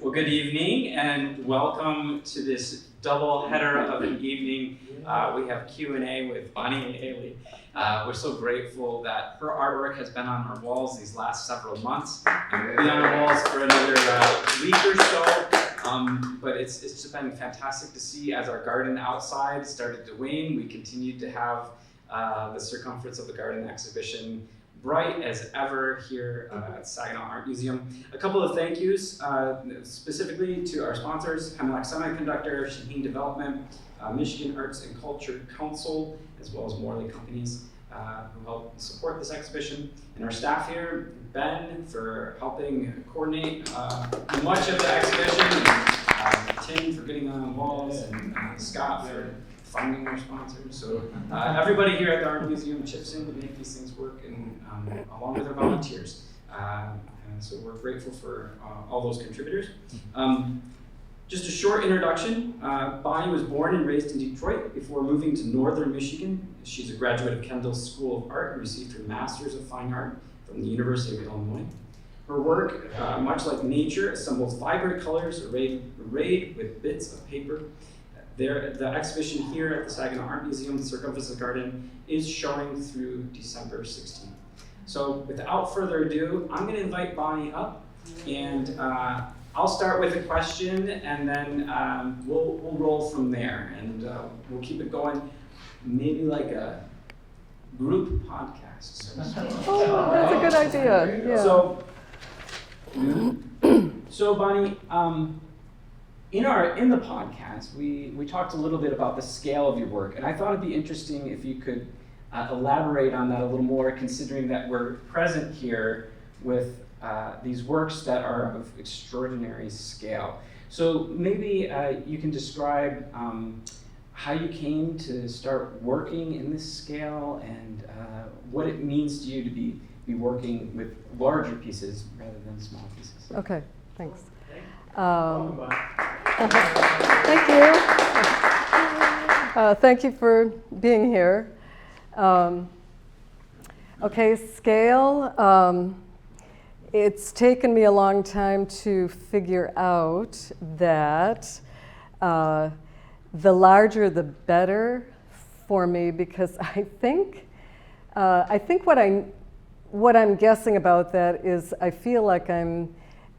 Well, good evening and welcome to this double header of an evening. We have Q&A with Bonnie Lalley. We're so grateful that her artwork has been on our walls these last several months. And will be on our walls for another week or so. But it's just been fantastic to see as our garden outside started to wane. We continued to have the Circumference of the Garden exhibition bright as ever here at Saginaw Art Museum. A couple of thank yous, specifically to our sponsors, Hemlock Semiconductor, Shaheen Development, Michigan Arts and Culture Council, as well as Morley Companies who help support this exhibition. And our staff here, Ben for helping coordinate much of the exhibition, and Tim for getting on the walls, and Scott for finding our sponsors. So everybody here at the Art Museum chips in to make these things work, and along with our volunteers. And so we're grateful for all those contributors. Just a short introduction. Bonnie was born and raised in Detroit before moving to northern Michigan. She's a graduate of Kendall's School of Art and received her Master's of Fine Art from the University of Illinois. Her work, much like nature, assembles vibrant colors arrayed with bits of paper. The exhibition here at the Saginaw Art Museum, Circumference of the Garden, is showing through December 16th. So without further ado, I'm going to invite Bonnie up, and I'll start with a question, and then we'll roll from there, and we'll keep it going, maybe like a group podcast. Oh, that's a good idea. Yeah. So Bonnie, in the podcast, we talked a little bit about the scale of your work, and I thought it'd be interesting if you could elaborate on that a little more, considering that we're present here with these works that are of extraordinary scale. So maybe you can describe how you came to start working in this scale, and what it means to you to be working with larger pieces rather than small pieces. Okay, thanks. Thank you. Thank you for being here. Okay, scale. It's taken me a long time to figure out that the larger the better for me, because I think what I'm guessing about that is I feel like I'm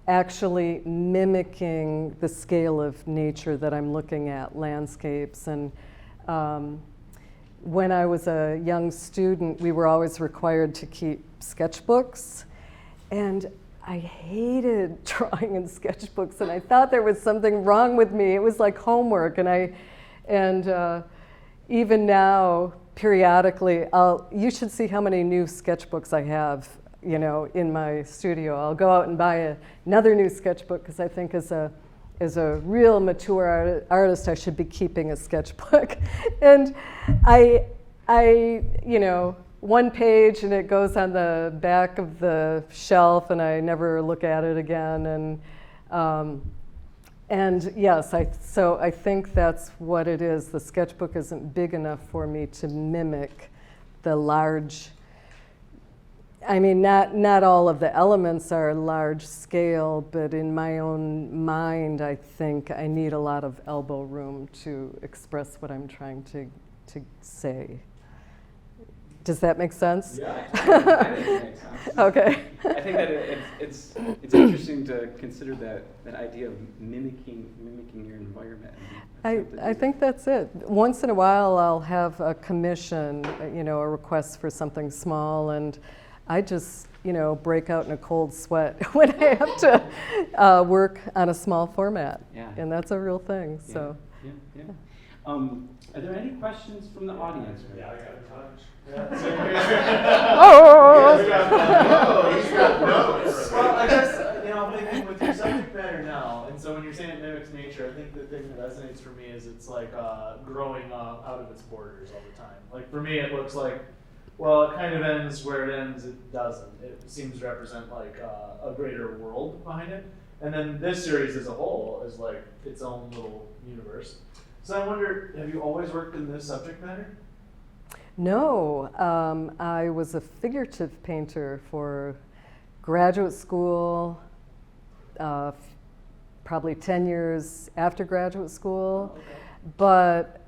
actually mimicking the scale of nature that I'm looking at, landscapes. And when I was a young student, we were always required to keep sketchbooks. And I hated drawing in sketchbooks, and I thought there was something wrong with me. It was like homework, and even now, periodically, you should see how many new sketchbooks I have, in my studio. I'll go out and buy another new sketchbook, because I think as a real mature artist, I should be keeping a sketchbook. And I one page and it goes on the back of the shelf, and I never look at it again. And yes, so I think that's what it is. The sketchbook isn't big enough for me to mimic the large. I mean, not all of the elements are large scale, but in my own mind, I think I need a lot of elbow room to express what I'm trying to say. Does that make sense? Yeah, I think it makes sense. Okay. I think that it's interesting to consider that idea of mimicking your environment. I think that's it. Once in a while, I'll have a commission, a request for something small, and I just, break out in a cold sweat when I have to work on a small format. Yeah. And that's a real thing. Yeah. So. Yeah. Are there any questions from the audience? Yeah, I got a touch. Oh! He's got notes. Well, I guess, I'm thinking with your subject matter now, and so when you're saying it mimics nature, I think the thing that resonates for me is it's like growing out of its borders all the time. Like for me, it looks like, well, it kind of ends where it ends, it doesn't. It seems to represent like a greater world behind it. And then this series as a whole is like its own little universe. So I wonder, have you always worked in this subject matter? No, I was a figurative painter for graduate school, probably 10 years after graduate school, Okay. but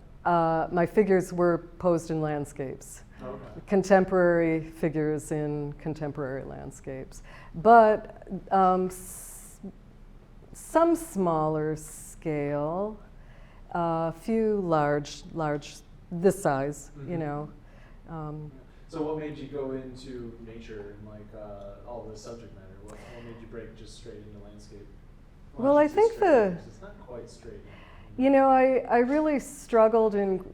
my figures were posed in landscapes. Okay. Contemporary figures in contemporary landscapes, but some smaller scale, a few large, this size, you Mhm. know. So what made you go into nature and like all the subject matter? What made you break just straight into landscape? Well, I think it's not quite straight. you know, I really struggled in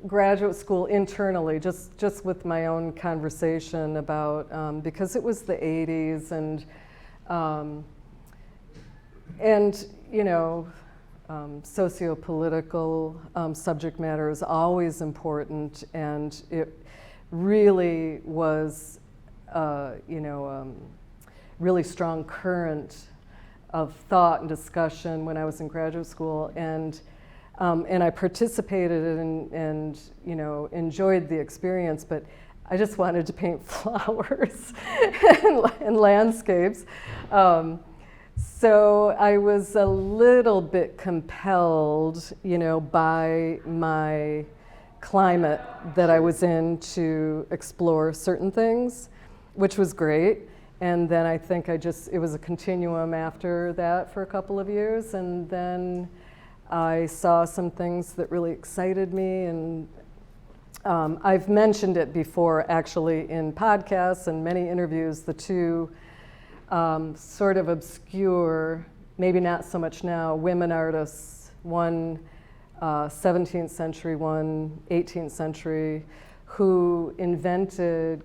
graduate school internally, just with my own conversation about, because it was the 80s and you know, socio-political subject matter is always important, and it really was, you know, really strong current of thought and discussion when I was in graduate school, and I participated and you know, enjoyed the experience, but I just wanted to paint flowers and landscapes. So I was a little bit compelled, you know, by my climate that I was in to explore certain things, which was great. And then I think it was a continuum after that for a couple of years. And then I saw some things that really excited me. And I've mentioned it before, actually, in podcasts and many interviews, the two sort of obscure, maybe not so much now, women artists, one 17th century, one 18th century, who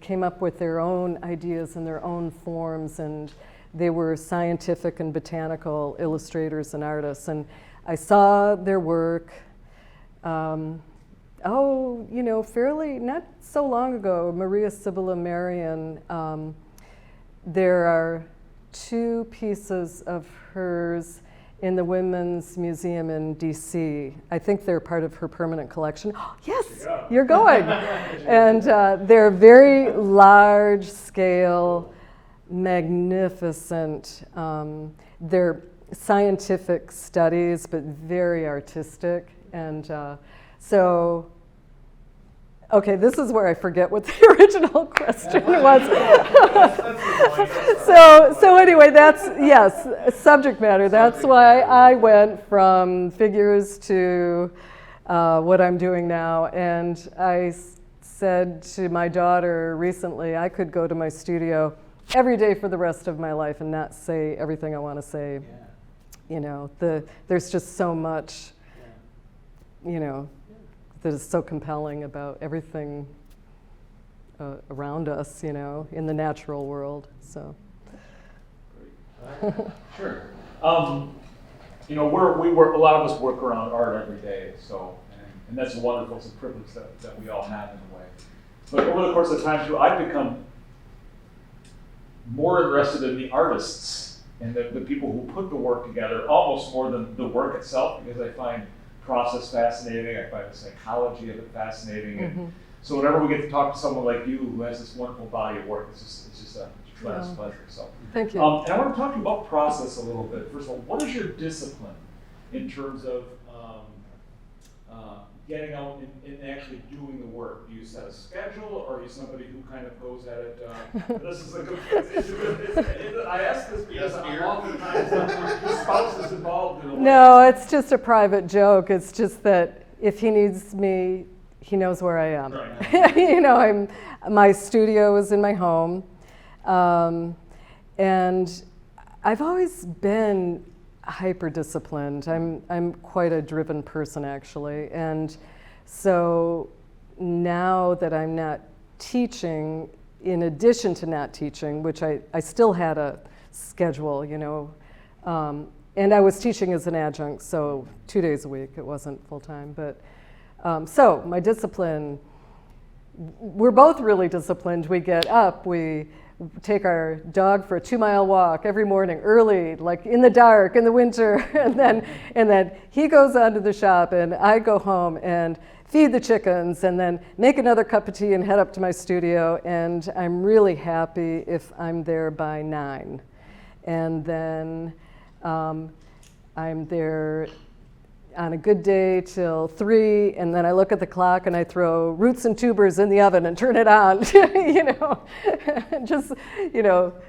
came up with their own ideas and their own forms, and they were scientific and botanical illustrators and artists. And I saw their work, you know, fairly, not so long ago, Maria Sibylla Merian. There are 2 pieces of hers in the Women's Museum in DC. I think they're part of her permanent collection. Oh, yes, you're going. And they're very large scale, magnificent. They're scientific studies, but very artistic. And so, okay, this is where I forget what the original question was. So anyway, yes, subject matter. That's why I went from figures to what I'm doing now. And I said to my daughter recently, I could go to my studio every day for the rest of my life and not say everything I want to say. Yeah. You know, there's just so much, you know, that is so compelling about everything around us, you know, in the natural world. So. Sure. You know, a lot of us work around art every day, so, and that's wonderful. It's a privilege that we all have in a way. But over the course of time, too, I've become more interested in the artists and the people who put the work together, almost more than the work itself, because I find process fascinating. I find the psychology of it fascinating. Mm-hmm. And so whenever we get to talk to someone like you who has this wonderful body of work, it's just a tremendous pleasure. So, thank you. and I want to talk to you about process a little bit. First of all, what is your discipline in terms of getting out and actually doing the work? Do you set a schedule, or are you somebody who kind of goes at it? This is a good. I ask this because I'm oftentimes your spouse is involved in a way. No, it's just a private joke. It's just that if he needs me, he knows where I am. Right. You know, my studio is in my home, and I've always been hyper-disciplined. I'm quite a driven person, actually, and so now that I'm not teaching, in addition to not teaching, which I still had a schedule, you know, and I was teaching as an adjunct, so 2 days a week. It wasn't full-time, but so my discipline, we're both really disciplined. We get up, we take our dog for a 2-mile walk every morning, early, like in the dark, in the winter, and then he goes on to the shop, and I go home and feed the chickens, and then make another cup of tea and head up to my studio, and I'm really happy if I'm there by 9. And then I'm there on a good day till 3, and then I look at the clock and I throw roots and tubers in the oven and turn it on. Just,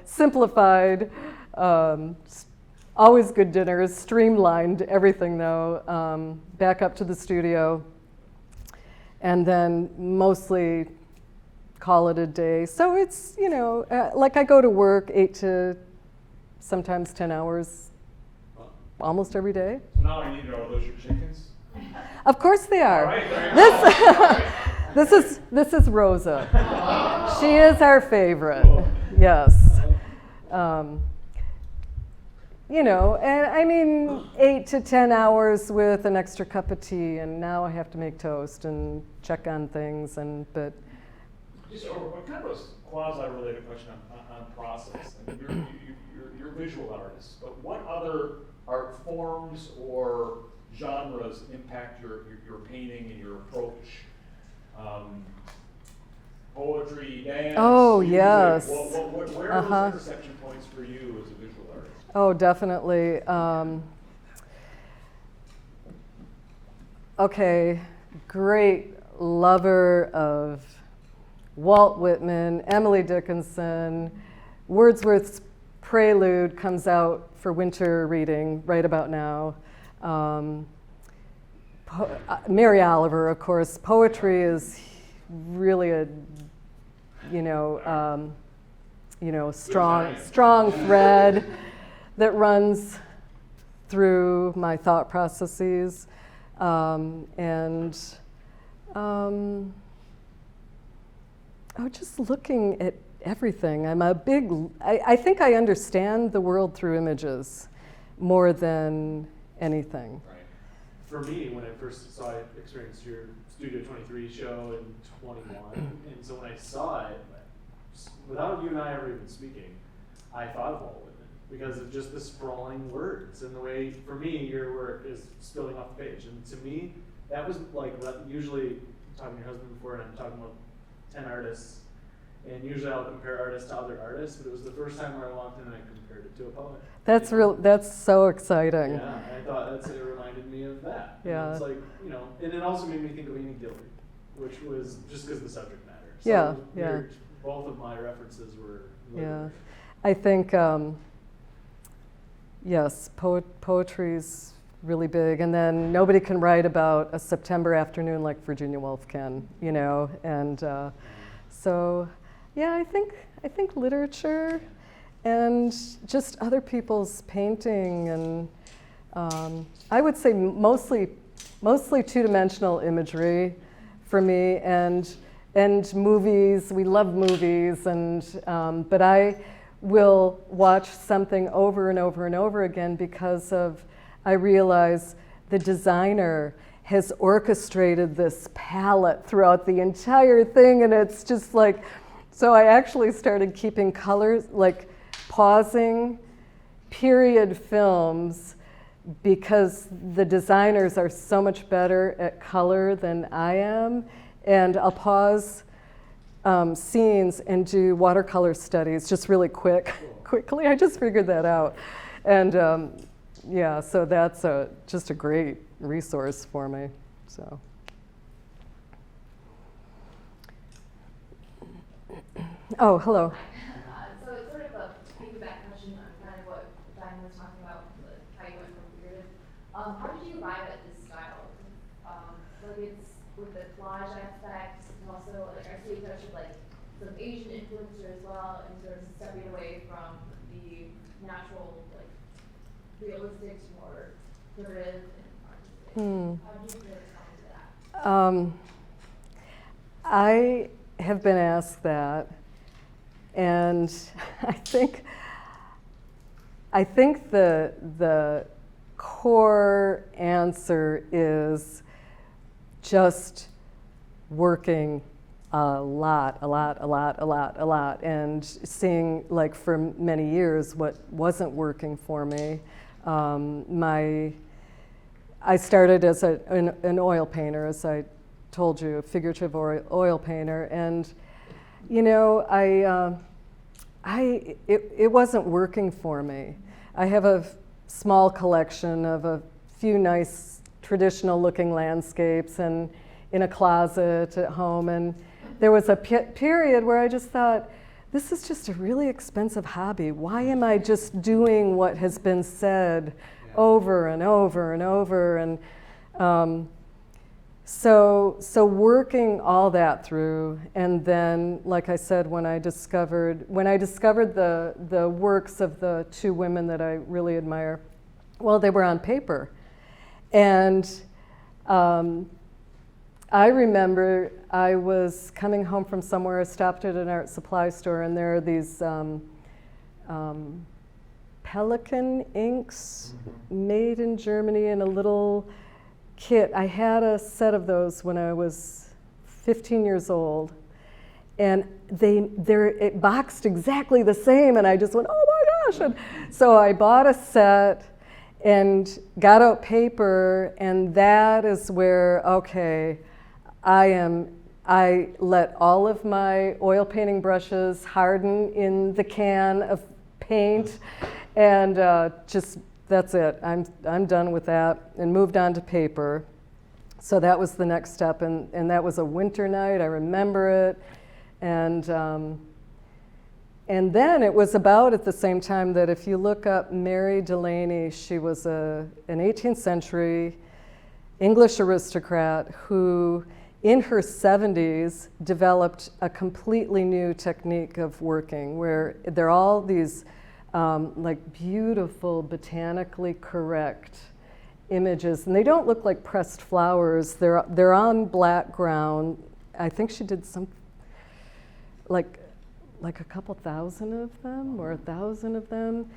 simplified. Always good dinners, streamlined everything though. Back up to the studio, and then mostly call it a day. So it's, like I go to work 8 to sometimes 10 hours almost every day. So now I need to know, are those your chickens? Of course they are. All right, very good. This is Rosa. She is our favorite. Yes. And I mean 8 to 10 hours with an extra cup of tea, and now I have to make toast and check on things, but. Just kind of a quasi-related question on process. I mean, you're a visual artist, but what other art forms or genres impact your painting and your approach? Poetry, dance. Oh, music. yes. Where are those intersection points for you as a visual artist? Oh, definitely. Okay, great lover of Walt Whitman, Emily Dickinson. Wordsworth's Prelude comes out for winter reading right about now. Mary Oliver, of course. Poetry is really a, strong thread that runs through my thought processes, just looking at everything. I think I understand the world through images more than anything. Right. For me, when I first experienced your Studio 23 show in 21, and so when I saw it, without you and I ever even speaking, I thought of Walt Whitman because of just the sprawling words and the way, for me, your work is spilling off the page. And to me, that was like, usually I'm talking to your husband before, and I'm talking about 10 artists, and usually I'll compare artists to other artists, but it was the first time where I walked in and I compared it to a poet. That's so exciting. Yeah, I thought it reminded me of that. Yeah. It's like, and it also made me think of Amy Dillard, which was just because of the subject matter. So Yeah. Both of my references were Yeah. I think, yes, poetry's really big, and then nobody can write about a September afternoon like Virginia Woolf can, and so, yeah, I think literature and just other people's painting, and I would say mostly two-dimensional imagery for me, and movies. We love movies, but I will watch something over and over and over again because I realize the designer has orchestrated this palette throughout the entire thing, and it's just like, so I actually started keeping colors, like pausing period films, because the designers are so much better at color than I am, and I'll pause scenes and do watercolor studies just really quickly. I just figured that out, and so that's just a great resource for me. So. Oh, hello. So it's sort of a piggyback question on kind of what Diane was talking about, how you went from period. How did you arrive at this style? It's with the collage aspect, and also I see a touch of some Asian influence as well, and sort of stepping away from the natural, realistic to more figurative and artistic. How did you respond to that? I have been asked that, and I think the core answer is just working a lot, and seeing, for many years, what wasn't working for me. I started as an oil painter, as I told you, a figurative oil painter, and it wasn't working for me. I have a small collection of a few nice traditional looking landscapes and in a closet at home. And there was a period where I just thought, this is just a really expensive hobby. Why am I just doing what has been said over and over and over? And so working all that through, and then, like I said, when I discovered the works of the two women that I really admire, well, they were on paper. And I remember I was coming home from somewhere, I stopped at an art supply store, and there are these Pelican inks made in Germany in a little kit. I had a set of those when I was 15 years old, and it boxed exactly the same, and I just went, oh my gosh. And so I bought a set and got out paper, and that is where, okay, I let all of my oil painting brushes harden in the can of paint, and just that's it. I'm done with that, and moved on to paper. So that was the next step, and that was a winter night. I remember it, and then it was about at the same time that if you look up Mary Delaney, she was an 18th century English aristocrat who, in her 70s, developed a completely new technique of working, where there are all these like beautiful, botanically correct images, and they don't look like pressed flowers. They're on black ground. I think she did some like a couple thousand of them, or 1,000 of them,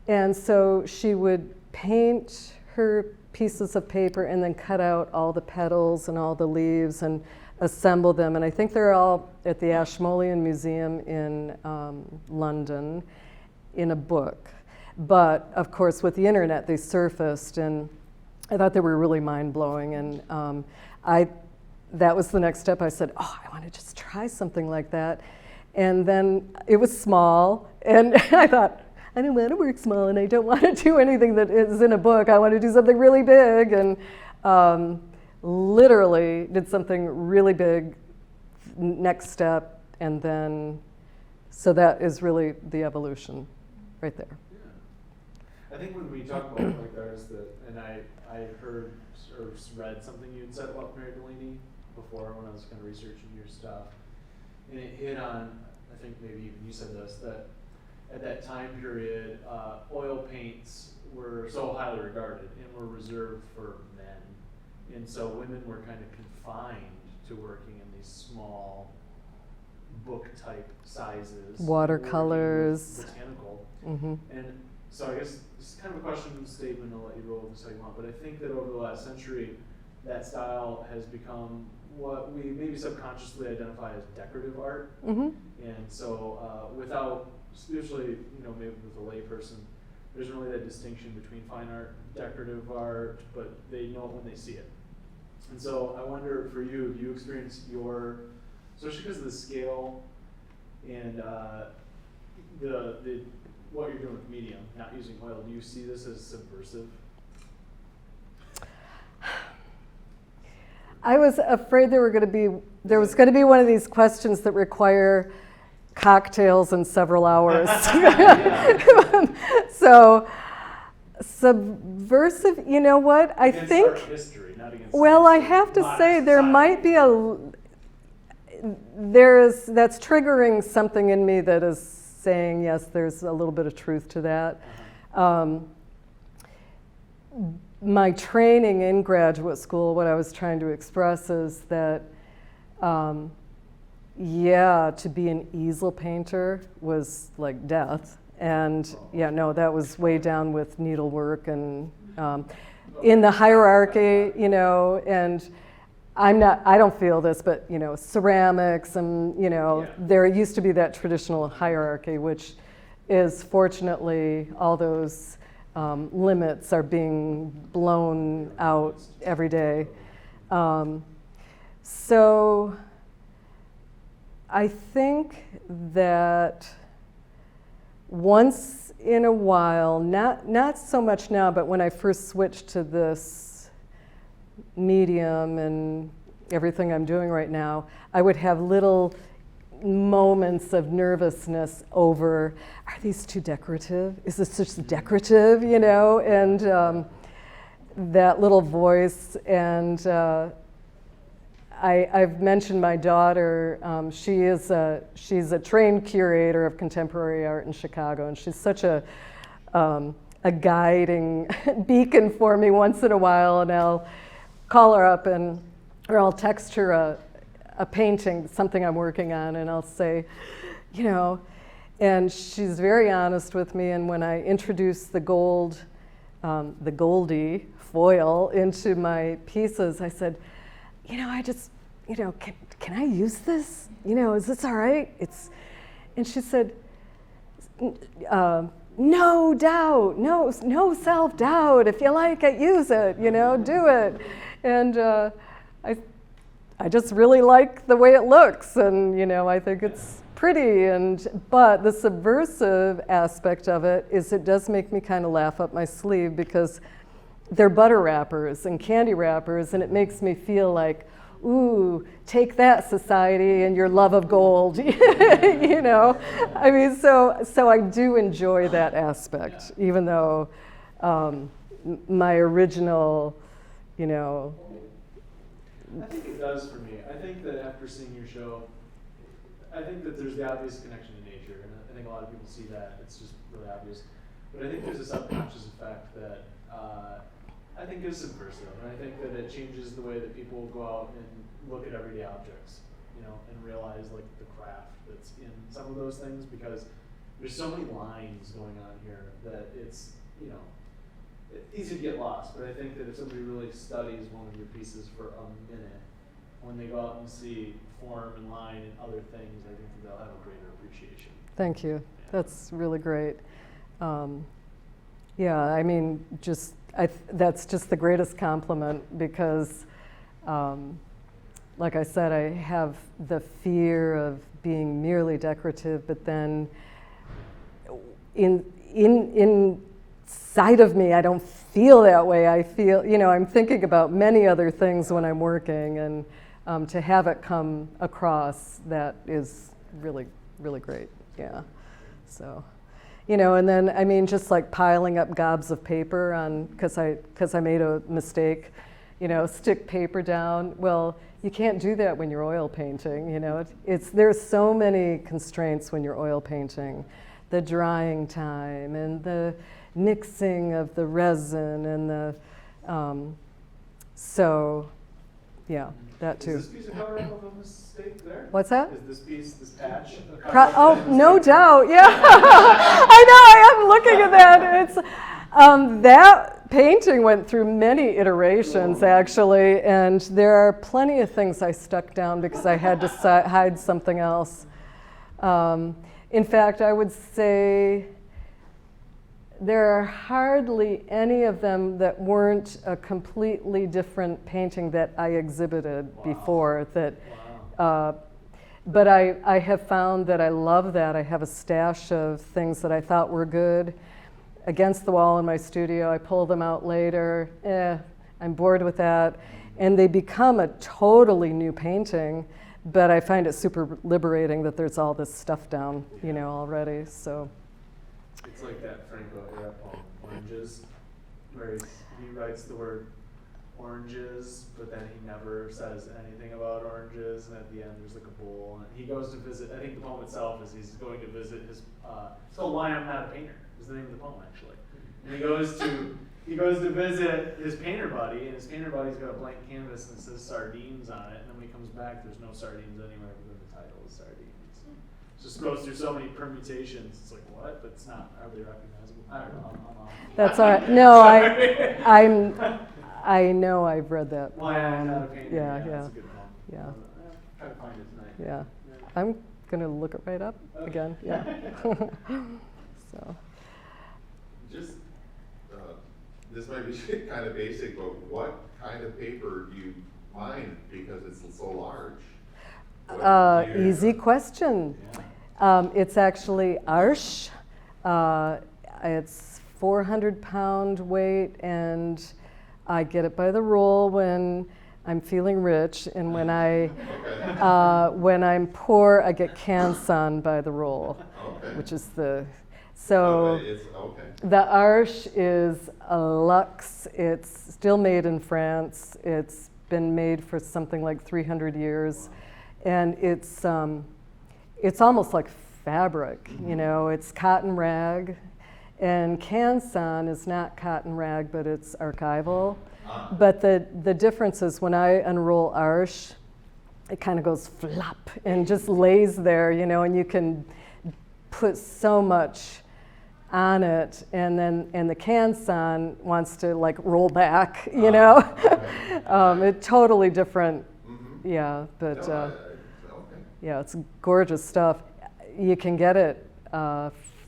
and so she would paint her pieces of paper and then cut out all the petals and all the leaves and assemble them. And I think they're all at the Ashmolean Museum in London in a book. But of course, with the internet, they surfaced, and I thought they were really mind-blowing. And that was the next step. I said, oh, I want to just try something like that. And then it was small, and I thought, I don't want to work small, and I don't want to do anything that is in a book. I want to do something really big, and literally did something really big, next step, and then, so that is really the evolution right there. Yeah. I think when we talk about like artists and I had heard or read something you had said about Mary Delaney before when I was kind of researching your stuff, and it hit on, I think maybe even you said this, that at that time period, oil paints were so highly regarded and were reserved for men. And so women were kind of confined to working in these small book type sizes. Watercolors. Botanical. Mm-hmm. And so I guess this is kind of a question statement, I'll let you roll with this how you want, but I think that over the last century, that style has become what we maybe subconsciously identify as decorative art. Mm-hmm. And so without, usually, maybe with a layperson, there isn't really that distinction between fine art, decorative art, but they know it when they see it. And so I wonder for you, have you experienced especially because of the scale and the what you're doing with medium, not using oil, do you see this as subversive? I was afraid there was going to be one of these questions that require cocktails and several hours. So, subversive, you know what? I Against think, art history, not against well, I history. have to Modern say there society. might be that's triggering something in me that is saying, yes, there's a little bit of truth to that. My training in graduate school, what I was trying to express is that, to be an easel painter was like death. And that was way down with needlework and in the hierarchy, and I don't feel this, but, ceramics and, there used to be that traditional hierarchy, which is fortunately all those limits are being blown out every day. So I think that once in a while, not so much now, but when I first switched to this medium and everything I'm doing right now, I would have little moments of nervousness over, are these too decorative? Is this just decorative, you know? And that little voice, and I've mentioned my daughter. She's a trained curator of contemporary art in Chicago, and she's such a guiding beacon for me once in a while. And I'll call her up or I'll text her a painting, something I'm working on, and I'll say, you know, and she's very honest with me. And when I introduce the Goldie foil into my pieces, I said, you know, I just, you know, can I use this? You know, is this all right? And she said, no doubt, no self-doubt. If you like it, use it, you know, do it. And I just really like the way it looks, and, you know, I think it's pretty. But the subversive aspect of it is it does make me kind of laugh up my sleeve, because they're butter wrappers and candy wrappers, and it makes me feel like, ooh, take that, society, and your love of gold. You know, I mean, so I do enjoy that aspect, even though my original, you know. I think it does for me. I think that after seeing your show, I think that there's the obvious connection to nature, and I think a lot of people see that. It's just really obvious. But I think there's a subconscious effect that I think is subversive, and I think that it changes the way that people go out and look at everyday objects, you know, and realize like the craft that's in some of those things, because there's so many lines going on here that it's, you know, it's easy to get lost. But I think that if somebody really studies one of your pieces for a minute, when they go out and see form and line and other things, I think that they'll have a greater appreciation. Thank you. Yeah. That's really great. Yeah, I mean, that's just the greatest compliment, because, like I said, I have the fear of being merely decorative, but then inside of me, I don't feel that way. I feel, you know, I'm thinking about many other things when I'm working, and to have it come across, that is really, really great. Yeah. So, you know, and then, I mean, just like piling up gobs of paper on, because I made a mistake, you know, stick paper down. Well, you can't do that when you're oil painting, you know. There's so many constraints when you're oil painting. The drying time, and the mixing of the resin, and the, so, yeah, that too. Is this piece a cover up of a mistake there? What's that? Is this patch? Oh, no doubt, yeah. I know, I am looking at that. It's, that painting went through many iterations, actually, and there are plenty of things I stuck down because I had to hide something else. In fact, I would say there are hardly any of them that weren't a completely different painting that I exhibited before. But I have found that I love that. I have a stash of things that I thought were good against the wall in my studio. I pull them out later. I'm bored with that. And they become a totally new painting, but I find it super liberating that there's all this stuff down, you know, already, so. It's like that Franco era poem, Oranges, where he writes the word oranges, but then he never says anything about oranges, and at the end there's like a bowl, and he goes to visit, I think the poem itself is he's going to visit his, it's called Why I'm Not a Painter, is the name of the poem actually. And he goes to visit his painter buddy, and his painter buddy's got a blank canvas and it says sardines on it, and then when he comes back there's no sardines anywhere, but the title is sardines. Just goes through so many permutations. It's like, what? But it's not. Are they recognizable? I don't know. That's all right. No, I know I've read that. Why I'm Not a Painter. Yeah. That's a good poem. Yeah. Try to find it tonight. Yeah. I'm gonna look it right up again. Yeah. So. Just, this might be kind of basic, but what kind of paper do you find because it's so large? Easy question. It's actually Arche, It's 400-pound weight, and I get it by the roll when I'm feeling rich, and when when I'm poor, I get Canson by the roll, which is the the Arche is a luxe. It's still made in France. It's been made for something like 300 years, and it's almost like fabric. You know, it's cotton rag, and Canson is not cotton rag, but it's archival. But the difference is when I unroll Arche, it kind of goes flop and just lays there, you know, and you can put so much on it, and the Canson wants to like roll back, you know. It's totally different, yeah. But yeah, it's gorgeous stuff. You can get it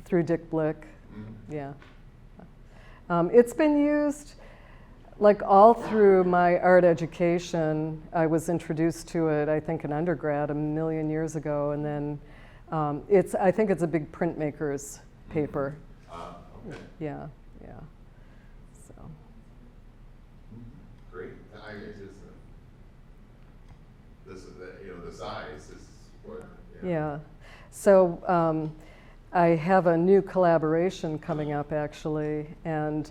through Dick Blick, yeah. It's been used like all through my art education. I was introduced to it, I think, in undergrad 1,000,000 years ago, and then I think it's a big printmaker's paper. Yeah, yeah. So. Great. This is the size is what. Yeah. So I have a new collaboration coming up, actually, and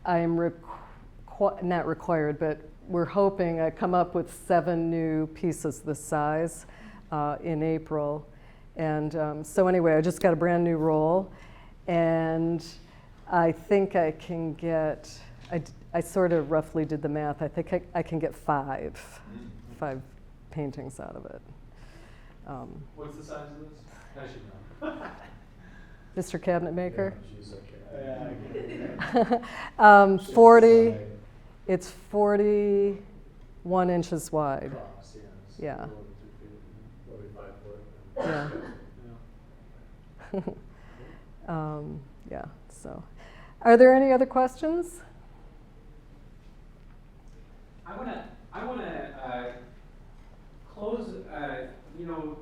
I'm not required, but we're hoping I come up with 7 new pieces this size in April. And so anyway, I just got a brand new roll, and I think I can get, I sort of roughly did the math, I think I can get 5 paintings out of it. What's the size of this? I should know. Mr. Cabinet Maker? Yeah, I get it. 40, it's 41 inches wide. Cross, yes. Yeah. Probably 5 foot. Yeah. Yeah, so. Are there any other questions? I want to close, you know,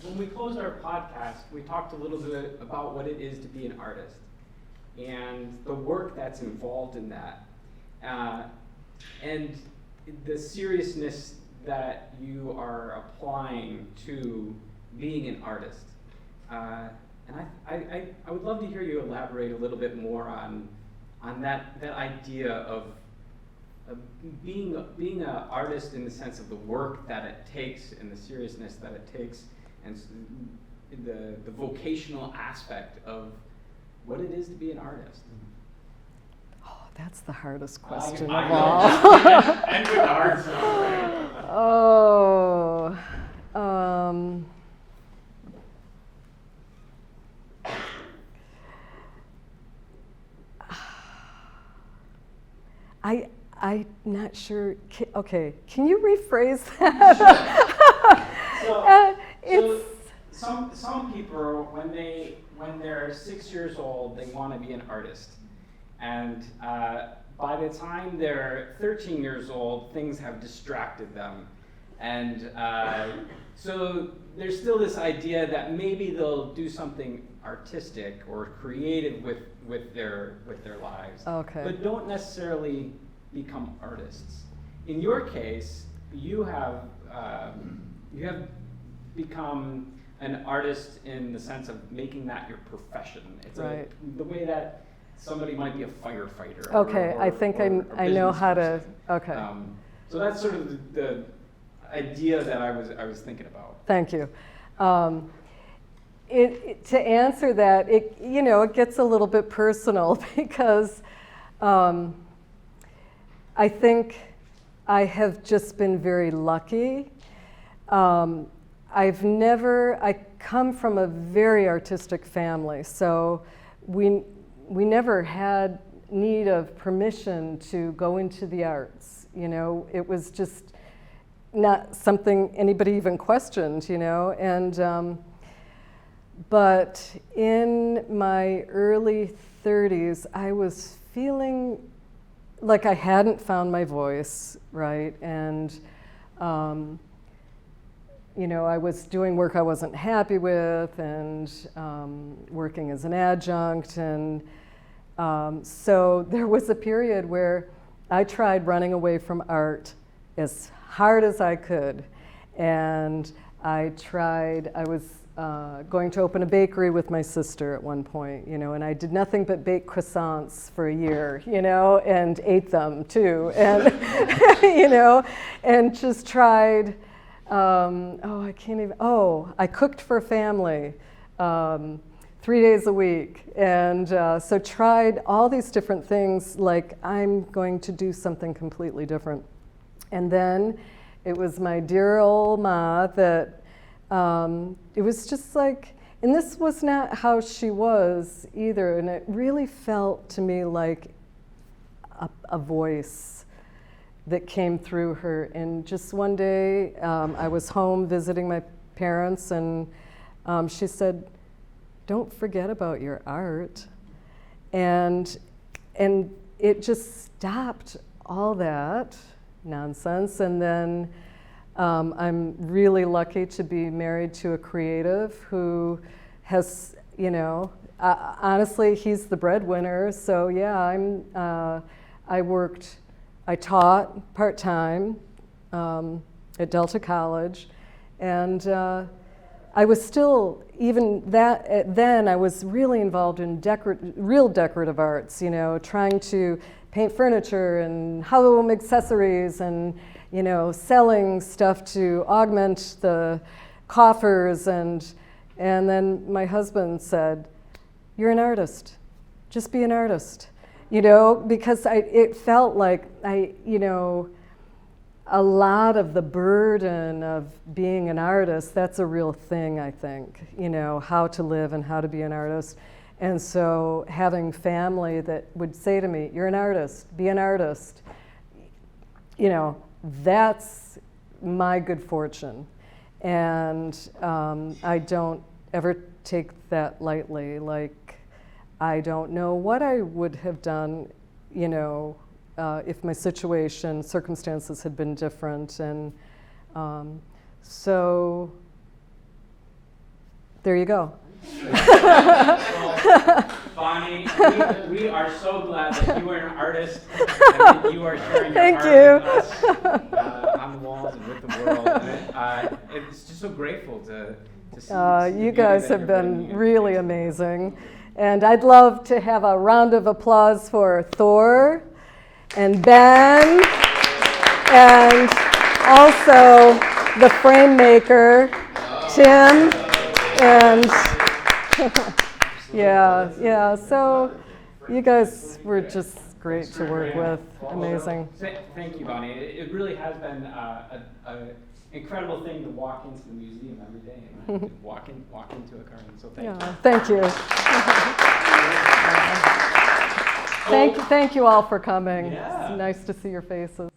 when we closed our podcast, we talked a little bit about what it is to be an artist and the work that's involved in that, and the seriousness that you are applying to being an artist. And I would love to hear you elaborate a little bit more on that idea of being an artist in the sense of the work that it takes and the seriousness that it takes, and the vocational aspect of what it is to be an artist. Oh, that's the hardest question I of know. all. And with the hard stuff. Oh. I'm not sure. Okay, can you rephrase that? Some people, when they're 6 years old, they want to be an artist, and by the time they're 13 years old, things have distracted them, and so there's still this idea that maybe they'll do something artistic or creative with their lives, Okay. but don't necessarily become artists. In your case, you have become an artist in the sense of making that your profession. It's Right. the way that somebody might be a firefighter. Okay, I think I know how to. Okay. So that's sort of the idea that I was thinking about. Thank you. To answer that, it gets a little bit personal because I think I have just been very lucky. I come from a very artistic family, so we never had need of permission to go into the arts. It was just not something anybody even questioned, and but in my early 30s, I was feeling like I hadn't found my voice, right? And you know, I was doing work I wasn't happy with, and working as an adjunct, and so there was a period where I tried running away from art as hard as I could, and I was going to open a bakery with my sister at one point, you know, and I did nothing but bake croissants for a year, you know, and ate them too, and you know, and just tried. I cooked for a family 3 days a week, and so tried all these different things. Like, I'm going to do something completely different, and then it was my dear old ma that. It was just like, and this was not how she was either, and it really felt to me like a voice that came through her. And just one day, I was home visiting my parents, and she said, "Don't forget about your art." And it just stopped all that nonsense, and then I'm really lucky to be married to a creative who has, you know, honestly, he's the breadwinner. So yeah, I taught part-time at Delta College, and I was still, then I was really involved in real decorative arts, you know, trying to paint furniture and home accessories, and you know, selling stuff to augment the coffers, and then my husband said, "You're an artist, just be an artist," you know, because it felt like you know, a lot of the burden of being an artist, that's a real thing, I think, you know, how to live and how to be an artist. And so having family that would say to me, "You're an artist, be an artist," you know, that's my good fortune, and I don't ever take that lightly. Like, I don't know what I would have done, you know, if my circumstances had been different, and so there you go. Bonnie, we are so glad that you are an artist and that you are sharing your Thank art you. with us on the walls and with the world. And it's just so grateful to see the You beauty guys that have you're been bringing in. really amazing. And I'd love to have a round of applause for Thor and Ben, and also the frame maker, Tim, and yeah, so you guys were just great to work with, amazing. Thank you, Bonnie. It really has been an incredible thing to walk into the museum every day and walk into a garden. So thank you. Thank you. Thank you all for coming. Yeah. It's nice to see your faces.